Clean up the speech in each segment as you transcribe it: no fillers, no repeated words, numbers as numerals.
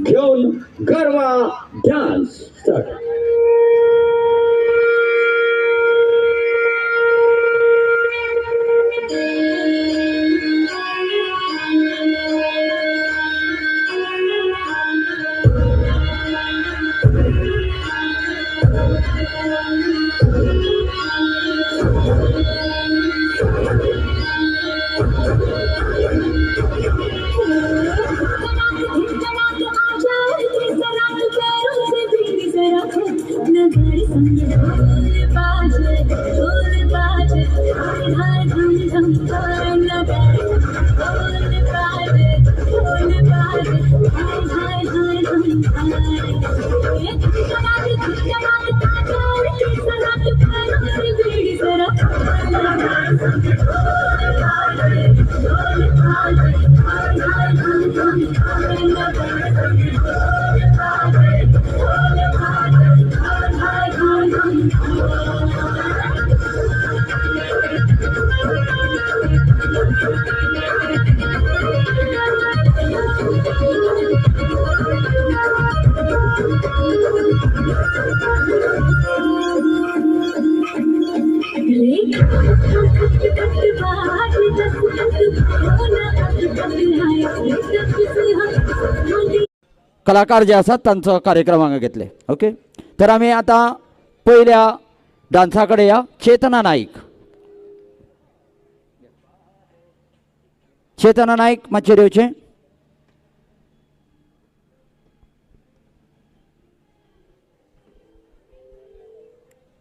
घेऊन garba dance start. कलाकार जे असतात त्यांचा कार्यक्रम हांगा घेतले. ओके, तर आम्ही आता पहिल्या डान्साकडे या. चेतना नाईक, चेतना नाईक मातशें येवचें.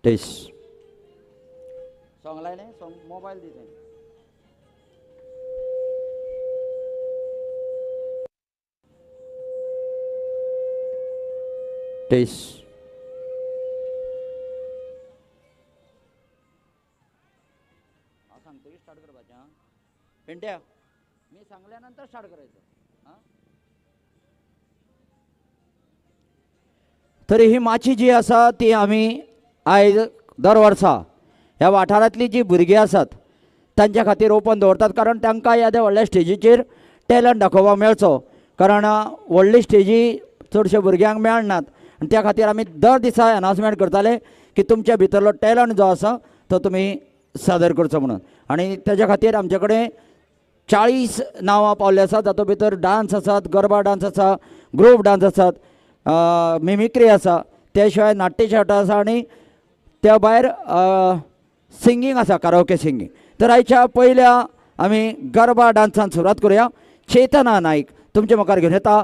टेस सॉंग लायलें, सॉंग मोबायल दिते. टेस सांगतो की स्टार्ट करपाचें. हां पेंट्या, मी सांगल्यानंतर स्टार्ट करायचं. हां, तरी ही माची जी आसा ती आमी आयज दर वर्सा ह्या वाठारांतली जी भुरगीं आसात तांच्या खातीर ओपन दवरतात, कारण तांकां ह्या व्हडल्या स्टेजीचेर टॅलंट दाखोवपाक मेळचो. कारण व्हडली स्टेजी चडशे भुरग्यांक मेळनात आनी त्या खातीर आमी दर दिसा अनाउन्समेंट करताले की तुमच्या भितरलो टॅलंट जो आसा तो तुमी सादर करचो म्हणून. आनी तेज्या खातीर आमचे कडेन 40 नांवां पावल्लीं आसात. तातूंत भितर डान्स आसात, गरबा डान्स आसा, ग्रुप डान्स आसात, मिमिक्री आसा, त्या शिवाय नाट्यशाट आसा आनी त्या भायर सिंगींग आसा, काराओके सिंगींग. तर आयच्या पयल्या आमी गरबा डान्सान सुरवात करुया. चेतना नाईक तुमचे मुखार घेवन येता.